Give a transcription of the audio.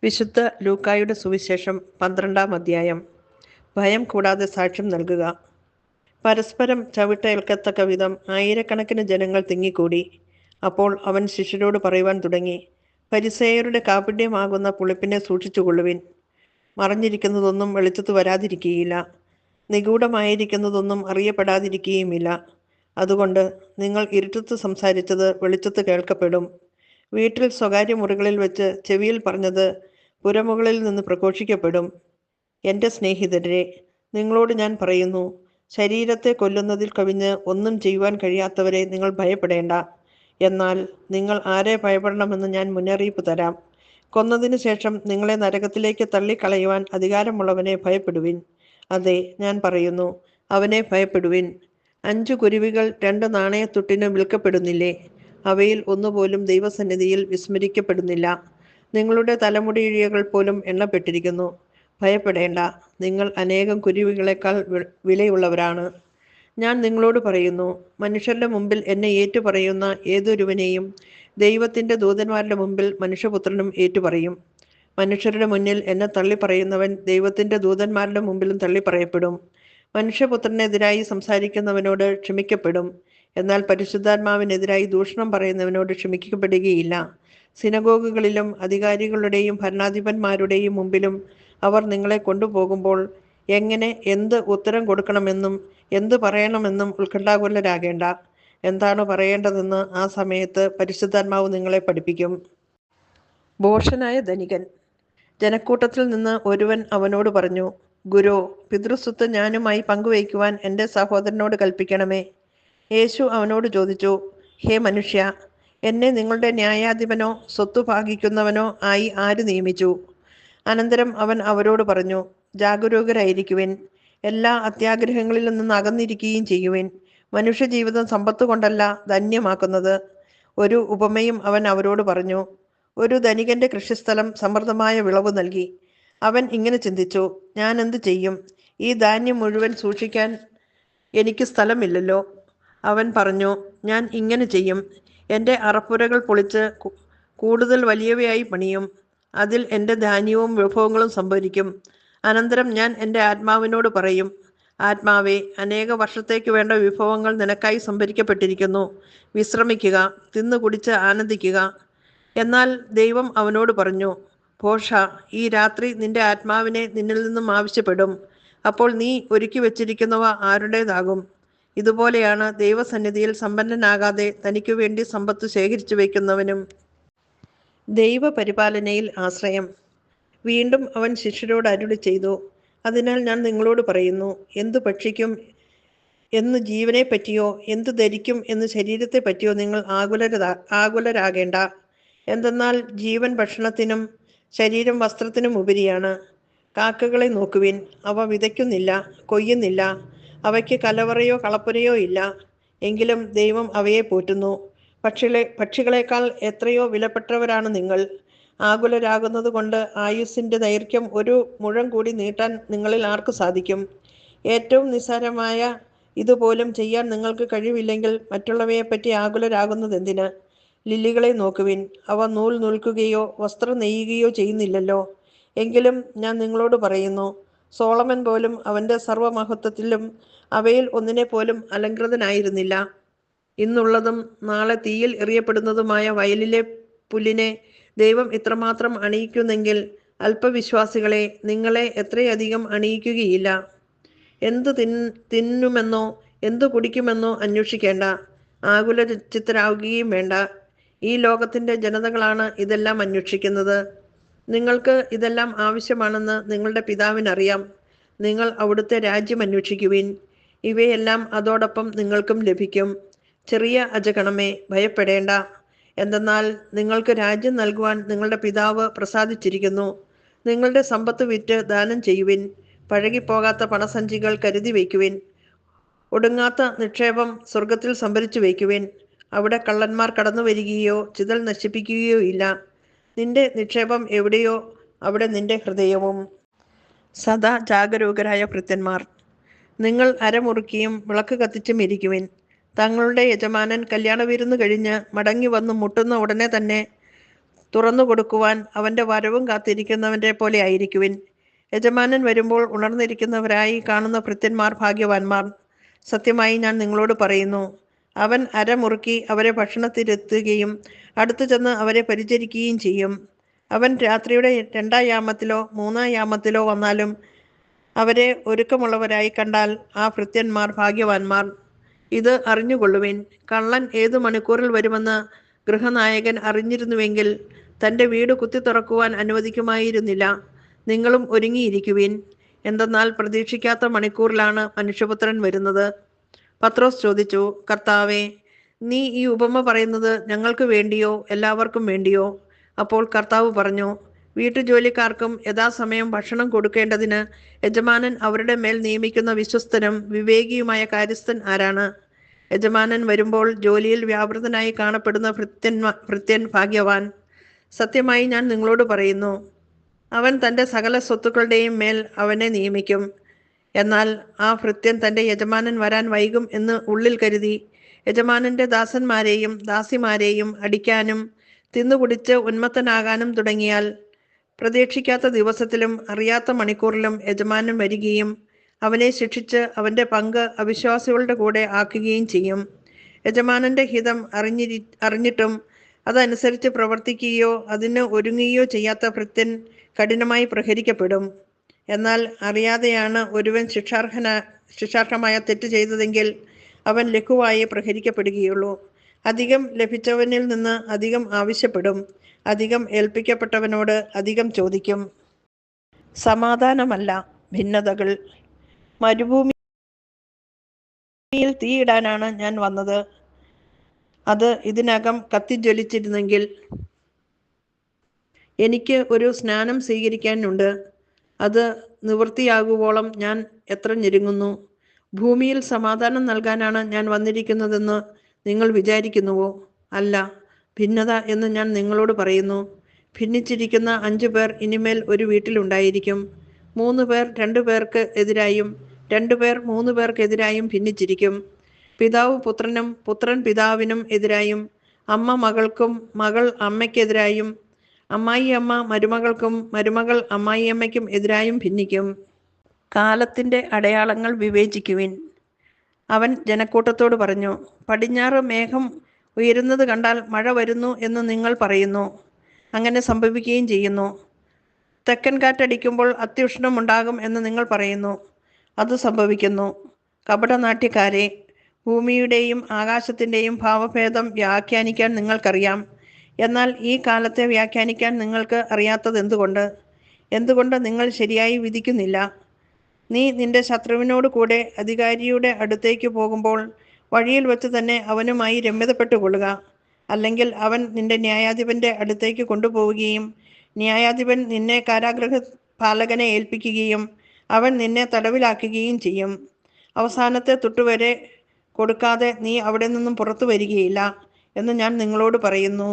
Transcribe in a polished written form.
വിശുദ്ധ ലൂക്കായുടെ സുവിശേഷം 12-ാം അധ്യായം. ഭയം കൂടാതെ സാക്ഷ്യം നൽകുക. പരസ്പരം ചവിട്ടേൽക്കത്തക്ക വിധം ആയിരക്കണക്കിന് ജനങ്ങൾ തിങ്ങിക്കൂടി. അപ്പോൾ അവൻ ശിഷ്യരോട് പറയുവാൻ തുടങ്ങി, ഫരിസേയരുടെ കാപട്യമാകുന്ന പുളിപ്പിനെ സൂക്ഷിച്ചുകൊള്ളുവിൻ. മറഞ്ഞിരിക്കുന്നതൊന്നും വെളിച്ചത്ത് വരാതിരിക്കുകയില്ല, നിഗൂഢമായിരിക്കുന്നതൊന്നും അറിയപ്പെടാതിരിക്കുകയുമില്ല. അതുകൊണ്ട് നിങ്ങൾ ഇരുട്ടത്ത് സംസാരിച്ചത് വെളിച്ചത്ത് കേൾക്കപ്പെടും, വീട്ടിൽ സ്വകാര്യ മുറികളിൽ വെച്ച് ചെവിയിൽ പറഞ്ഞത് പുരമുകളിൽ നിന്ന് പ്രഘോഷിക്കപ്പെടും. എൻ്റെ സ്നേഹിതരെ, നിങ്ങളോട് ഞാൻ പറയുന്നു, ശരീരത്തെ കൊല്ലുന്നതിൽ കവിഞ്ഞ് ഒന്നും ചെയ്യുവാൻ കഴിയാത്തവരെ നിങ്ങൾ ഭയപ്പെടേണ്ട. എന്നാൽ നിങ്ങൾ ആരെ ഭയപ്പെടണമെന്ന് ഞാൻ മുന്നറിയിപ്പ് തരാം. കൊന്നതിനു ശേഷം നിങ്ങളെ നരകത്തിലേക്ക് തള്ളിക്കളയുവാൻ അധികാരമുള്ളവനെ ഭയപ്പെടുവിൻ. അതെ, ഞാൻ പറയുന്നു, അവനെ ഭയപ്പെടുവിൻ. 5 കുരുവികൾ 2 നാണയത്തുട്ടിന് വിൽക്കപ്പെടുന്നില്ലേ? അവയിൽ ഒന്നുപോലും ദൈവസന്നിധിയിൽ വിസ്മരിക്കപ്പെടുന്നില്ല. നിങ്ങളുടെ തലമുടിയിഴകൾ പോലും എണ്ണപ്പെട്ടിരിക്കുന്നു. ഭയപ്പെടേണ്ട, നിങ്ങൾ അനേകം കുരുവികളെക്കാൾ വിലയുള്ളവരാണ്. ഞാൻ നിങ്ങളോട് പറയുന്നു, മനുഷ്യരുടെ മുമ്പിൽ എന്നെ ഏറ്റുപറയുന്ന ഏതൊരുവനെയും ദൈവത്തിൻ്റെ ദൂതന്മാരുടെ മുമ്പിൽ മനുഷ്യപുത്രനും ഏറ്റുപറയും. മനുഷ്യരുടെ മുന്നിൽ എന്നെ തള്ളിപ്പറയുന്നവൻ ദൈവത്തിൻ്റെ ദൂതന്മാരുടെ മുമ്പിലും തള്ളിപ്പറയപ്പെടും. മനുഷ്യപുത്രനെതിരായി സംസാരിക്കുന്നവനോട് ക്ഷമിക്കപ്പെടും, എന്നാൽ പരിശുദ്ധാത്മാവിനെതിരായി ദൂഷണം പറയുന്നവനോട് ക്ഷമിക്കപ്പെടുകയില്ല. സിനഗോഗുകളിലും അധികാരികളുടെയും ഭരണാധിപന്മാരുടെയും മുമ്പിലും അവർ നിങ്ങളെ കൊണ്ടുപോകുമ്പോൾ എങ്ങനെ എന്ത് ഉത്തരം കൊടുക്കണമെന്നും എന്ത് പറയണമെന്നും ഉത്കണ്ഠാകുലരാകേണ്ട. എന്താണ് പറയേണ്ടതെന്ന് ആ സമയത്ത് പരിശുദ്ധാത്മാവ് നിങ്ങളെ പഠിപ്പിക്കും. ഭോഷനായ ധനികൻ. ജനക്കൂട്ടത്തിൽ നിന്ന് ഒരുവൻ അവനോട് പറഞ്ഞു, ഗുരു, പിതൃസ്വത്ത് ഞാനുമായി പങ്കുവയ്ക്കുവാൻ എൻ്റെ സഹോദരനോട് കൽപ്പിക്കണമേ. യേശു അവനോട് ചോദിച്ചു, ഹേ മനുഷ്യ, എന്നെ നിങ്ങളുടെ ന്യായാധിപനോ സ്വത്ത് ഭാഗിക്കുന്നവനോ ആയി ആര് നിയമിച്ചു? അനന്തരം അവൻ അവരോട് പറഞ്ഞു, ജാഗരൂകരായിരിക്കുവിൻ, എല്ലാ അത്യാഗ്രഹങ്ങളിൽ നിന്ന് അകന്നിരിക്കുകയും ചെയ്യുവിൻ. മനുഷ്യജീവിതം സമ്പത്ത് കൊണ്ടല്ല ധന്യമാക്കുന്നത്. ഒരു ഉപമയും അവൻ അവരോട് പറഞ്ഞു. ഒരു ധനികന്റെ കൃഷിസ്ഥലം സമൃദ്ധമായ വിളവ് നൽകി. അവൻ ഇങ്ങനെ ചിന്തിച്ചു, ഞാൻ എന്ത് ചെയ്യും? ഈ ധാന്യം മുഴുവൻ സൂക്ഷിക്കാൻ എനിക്ക് സ്ഥലമില്ലല്ലോ. അവൻ പറഞ്ഞു, ഞാൻ ഇങ്ങനെ ചെയ്യും, എൻ്റെ അറപ്പുരകൾ പൊളിച്ച് കൂടുതൽ വലിയവയായി പണിയും. അതിൽ എൻ്റെ ധാന്യവും വിഭവങ്ങളും സംഭരിക്കും. അനന്തരം ഞാൻ എൻ്റെ ആത്മാവിനോട് പറയും, ആത്മാവേ, അനേക വർഷത്തേക്ക് വേണ്ട വിഭവങ്ങൾ നിനക്കായി സംഭരിക്കപ്പെട്ടിരിക്കുന്നു. വിശ്രമിക്കുക, തിന്നു കുടിച്ച് ആനന്ദിക്കുക. എന്നാൽ ദൈവം അവനോട് പറഞ്ഞു, ഭോഷ, ഈ രാത്രി നിന്റെ ആത്മാവിനെ നിന്നിൽ നിന്നും ആവശ്യപ്പെടും. അപ്പോൾ നീ ഒരുക്കി വച്ചിരിക്കുന്നവ ആരുടേതാകും? ഇതുപോലെയാണ് ദൈവസന്നിധിയിൽ സമ്പന്നനാകാതെ തനിക്കു വേണ്ടി സമ്പത്ത് ശേഖരിച്ചു വയ്ക്കുന്നവനും. ദൈവപരിപാലനയിൽ ആശ്രയം. വീണ്ടും അവൻ ശിഷ്യരോട് അരുളി ചെയ്തു, അതിനാൽ ഞാൻ നിങ്ങളോട് പറയുന്നു, എന്തു ഭക്ഷിക്കും എന്ന് ജീവനെ പറ്റിയോ എന്തു ധരിക്കും എന്ന് ശരീരത്തെ പറ്റിയോ നിങ്ങൾ ആകുലരാകേണ്ട. എന്തെന്നാൽ ജീവൻ ഭക്ഷണത്തിനും ശരീരം വസ്ത്രത്തിനും ഉപരിയാണ്. കാക്കകളെ നോക്കുവിൻ, അവ വിതയ്ക്കുന്നില്ല, കൊയ്യുന്നില്ല, അവയ്ക്ക് കലവറയോ കളപ്പുരയോ ഇല്ല, എങ്കിലും ദൈവം അവയെ പോറ്റുന്നു. പക്ഷികളെക്കാൾ എത്രയോ വിലപ്പെട്ടവരാണ് നിങ്ങൾ. ആകുലരാകുന്നത് കൊണ്ട് ആയുസ്സിൻ്റെ ദൈർഘ്യം ഒരു മുഴം കൂടി നീട്ടാൻ നിങ്ങളിൽ ആർക്ക് സാധിക്കും? ഏറ്റവും നിസ്സാരമായ ഇതുപോലും ചെയ്യാൻ നിങ്ങൾക്ക് കഴിവില്ലെങ്കിൽ മറ്റുള്ളവയെപ്പറ്റി ആകുലരാകുന്നതെന്തിന്? ലില്ലികളെ നോക്കുവിൻ, അവ നൂൽ നൂൽക്കുകയോ വസ്ത്രം നെയ്യുകയോ ചെയ്യുന്നില്ലല്ലോ. എങ്കിലും ഞാൻ നിങ്ങളോട് പറയുന്നു, സോളമൻ പോലും അവൻ്റെ സർവ്വമഹത്വത്തിലും അവയിൽ ഒന്നിനെ പോലും അലങ്കൃതനായിരുന്നില്ല. ഇന്നുള്ളതും നാളെ തീയിൽ എറിയപ്പെടുന്നതുമായ വയലിലെ പുല്ലിനെ ദൈവം ഇത്രമാത്രം അണിയിക്കുന്നെങ്കിൽ അല്പവിശ്വാസികളെ, നിങ്ങളെ എത്രയധികം അണിയിക്കുകയില്ല. എന്തു തിന്നുമെന്നോ എന്തു കുടിക്കുമെന്നോ അന്വേഷിക്കേണ്ട, ആകുലചിത്തരാകുകയും വേണ്ട. ഈ ലോകത്തിൻ്റെ ജനതകളാണ് ഇതെല്ലാം അന്വേഷിക്കുന്നത്. നിങ്ങൾക്ക് ഇതെല്ലാം ആവശ്യമാണെന്ന് നിങ്ങളുടെ പിതാവിനറിയാം. നിങ്ങൾ അവിടുത്തെ രാജ്യം അന്വേഷിക്കുവിൻ, ഇവയെല്ലാം അതോടൊപ്പം നിങ്ങൾക്കും ലഭിക്കും. ചെറിയ അജഗണമേ, ഭയപ്പെടേണ്ട. എന്തെന്നാൽ നിങ്ങൾക്ക് രാജ്യം നൽകുവാൻ നിങ്ങളുടെ പിതാവ് പ്രസാദിച്ചിരിക്കുന്നു. നിങ്ങളുടെ സമ്പത്ത് വിറ്റ് ദാനം ചെയ്യുവിൻ. പഴകിപ്പോകാത്ത പണസഞ്ചികൾ കരുതി വയ്ക്കുവിൻ. ഒടുങ്ങാത്ത നിക്ഷേപം സ്വർഗത്തിൽ സംഭരിച്ചു വയ്ക്കുവിൻ. അവിടെ കള്ളന്മാർ കടന്നു വരികയോ ചിതൽ നശിപ്പിക്കുകയോ ഇല്ല. നിന്റെ നിക്ഷേപം എവിടെയോ അവിടെ നിന്റെ ഹൃദയവും. സദാ ജാഗരൂകരായ ഭൃത്യന്മാർ, നിങ്ങൾ അരമുറുക്കിയും വിളക്ക് കത്തിച്ചും ഇരിക്കുവിൻ. തങ്ങളുടെ യജമാനൻ കല്യാണ വിരുന്ന് കഴിഞ്ഞ് മടങ്ങി വന്ന് മുട്ടുന്ന ഉടനെ തന്നെ തുറന്നു കൊടുക്കുവാൻ അവൻ്റെ വരവും കാത്തിരിക്കുന്നവൻ്റെ പോലെ ആയിരിക്കുവിൻ. യജമാനൻ വരുമ്പോൾ ഉണർന്നിരിക്കുന്നവരായി കാണുന്ന ഭൃത്യന്മാർ ഭാഗ്യവാന്മാർ. സത്യമായി ഞാൻ നിങ്ങളോട് പറയുന്നു, അവൻ അരമുറുക്കി അവരെ ഭക്ഷണത്തിലെത്തുകയും അടുത്തു ചെന്ന് അവരെ പരിചരിക്കുകയും ചെയ്യും. അവൻ രാത്രിയുടെ 2-ാം യാമത്തിലോ 3-ാം യാമത്തിലോ വന്നാലും അവരെ ഒരുക്കമുള്ളവരായി കണ്ടാൽ ആ ഭൃത്യന്മാർ ഭാഗ്യവാന്മാർ. ഇത് അറിഞ്ഞുകൊള്ളുവിൻ, കള്ളൻ ഏതു മണിക്കൂറിൽ വരുമെന്ന് ഗൃഹനായകൻ അറിഞ്ഞിരുന്നുവെങ്കിൽ തൻ്റെ വീട് കുത്തിത്തുറക്കുവാൻ അനുവദിക്കുമായിരുന്നില്ല. നിങ്ങളും ഒരുങ്ങിയിരിക്കുവിൻ, എന്തെന്നാൽ പ്രതീക്ഷിക്കാത്ത മണിക്കൂറിലാണ് മനുഷ്യപുത്രൻ വരുന്നത്. പത്രോസ് ചോദിച്ചു, കർത്താവേ, നീ ഈ ഉപമ പറയുന്നത് ഞങ്ങൾക്ക് വേണ്ടിയോ എല്ലാവർക്കും വേണ്ടിയോ? അപ്പോൾ കർത്താവ് പറഞ്ഞു, വീട്ടുജോലിക്കാർക്കും യഥാസമയം ഭക്ഷണം കൊടുക്കേണ്ടതിന് യജമാനൻ അവരുടെ മേൽ നിയമിക്കുന്ന വിശ്വസ്തനും വിവേകിയുമായ കാര്യസ്ഥൻ ആരാണ്? യജമാനൻ വരുമ്പോൾ ജോലിയിൽ വ്യാപൃതനായി കാണപ്പെടുന്ന ഭൃത്യൻ ഭാഗ്യവാൻ. സത്യമായി ഞാൻ നിങ്ങളോട് പറയുന്നു, അവൻ തൻ്റെ സകല സ്വത്തുക്കളുടെയും മേൽ അവനെ നിയമിക്കും. എന്നാൽ ആ ഭൃത്യൻ തൻ്റെ യജമാനൻ വരാൻ വൈകും എന്ന് ഉള്ളിൽ കരുതി യജമാനൻ്റെ ദാസന്മാരെയും ദാസിമാരെയും അടിക്കാനും തിന്നുകുടിച്ച് ഉന്മത്തനാകാനും തുടങ്ങിയാൽ പ്രതീക്ഷിക്കാത്ത ദിവസത്തിലും അറിയാത്ത മണിക്കൂറിലും യജമാനൻ വരികയും അവനെ ശിക്ഷിച്ച് അവൻ്റെ പങ്ക് അവിശ്വാസികളുടെ കൂടെ ആക്കുകയും ചെയ്യും. യജമാനൻ്റെ ഹിതം അറിഞ്ഞിട്ടും അതനുസരിച്ച് പ്രവർത്തിക്കുകയോ അതിന് ഒരുങ്ങുകയോ ചെയ്യാത്ത ഭൃത്യൻ കഠിനമായി പ്രഹരിക്കപ്പെടും. എന്നാൽ അറിയാതെയാണ് ഒരുവൻ ശിക്ഷാർഹമായ തെറ്റ് ചെയ്തതെങ്കിൽ അവൻ ലഘുവായി പ്രഹരിക്കപ്പെടുകയുള്ളൂ. അധികം ലഭിച്ചവനിൽ നിന്ന് അധികം ആവശ്യപ്പെടും, അധികം ഏൽപ്പിക്കപ്പെട്ടവനോട് അധികം ചോദിക്കും. സമാധാനമല്ല, ഭിന്നതകൾ. മരുഭൂമിയിൽ തീയിടാനാണ് ഞാൻ വന്നത്. അത് ഇതിനകം കത്തിജ്വലിച്ചിരുന്നെങ്കിൽ എനിക്ക് ഒരു സ്നാനം സ്വീകരിക്കാനുണ്ട്. അത് നിവൃത്തിയാകുവോളം ഞാൻ എത്ര ഞെരുങ്ങുന്നു. ഭൂമിയിൽ സമാധാനം നൽകാനാണ് ഞാൻ വന്നിരിക്കുന്നതെന്ന് നിങ്ങൾ വിചാരിക്കുന്നുവോ? അല്ല, ഭിന്നത എന്ന് ഞാൻ നിങ്ങളോട് പറയുന്നു. ഭിന്നിച്ചിരിക്കുന്ന 5 പേർ ഇനിമേൽ ഒരു വീട്ടിലുണ്ടായിരിക്കും. 3 പേർ 2 പേർക്ക് എതിരായും 2 പേർ 3 പേർക്കെതിരായും ഭിന്നിച്ചിരിക്കും. പിതാവ് പുത്രനും പുത്രൻ പിതാവിനും എതിരായും അമ്മ മകൾക്കും മകൾ അമ്മയ്ക്കെതിരായും അമ്മായിയമ്മ മരുമകൾക്കും മരുമകൾ അമ്മായിയമ്മയ്ക്കും എതിരായും ഭിന്നിക്കും. കാലത്തിൻ്റെ അടയാളങ്ങൾ വിവേചിക്കുവിൻ. അവൻ ജനക്കൂട്ടത്തോട് പറഞ്ഞു, പടിഞ്ഞാറ് മേഘം ഉയരുന്നത് കണ്ടാൽ മഴ വരുന്നു എന്ന് നിങ്ങൾ പറയുന്നു. അങ്ങനെ സംഭവിക്കുകയും ചെയ്യുന്നു. തെക്കൻ കാറ്റടിക്കുമ്പോൾ അത്യുഷ്ണമുണ്ടാകും എന്ന് നിങ്ങൾ പറയുന്നു. അത് സംഭവിക്കുന്നു. കപടനാട്യക്കാരെ, ഭൂമിയുടെയും ആകാശത്തിൻ്റെയും ഭാവഭേദം വ്യാഖ്യാനിക്കാൻ നിങ്ങൾക്കറിയാം. എന്നാൽ ഈ കാലത്തെ വ്യാഖ്യാനിക്കാൻ നിങ്ങൾക്ക് അറിയാത്തത് എന്തുകൊണ്ട് നിങ്ങൾ ശരിയായി വിധിക്കുന്നില്ല? നീ നിന്റെ ശത്രുവിനോട് കൂടെ അധികാരിയുടെ അടുത്തേക്ക് പോകുമ്പോൾ വഴിയിൽ വെച്ച് തന്നെ അവനുമായി രമ്യതപ്പെട്ടുകൊള്ളുക. അല്ലെങ്കിൽ അവൻ നിന്റെ ന്യായാധിപൻ്റെ അടുത്തേക്ക് കൊണ്ടുപോവുകയും ന്യായാധിപൻ നിന്നെ കാരാഗൃഹ പാലകനെ ഏൽപ്പിക്കുകയും അവൻ നിന്നെ തടവിലാക്കുകയും ചെയ്യും. അവസാനത്തെ തുട്ടുവരെ കൊടുക്കാതെ നീ അവിടെ നിന്നും പുറത്തു വരികയില്ല എന്ന് ഞാൻ നിങ്ങളോട് പറയുന്നു.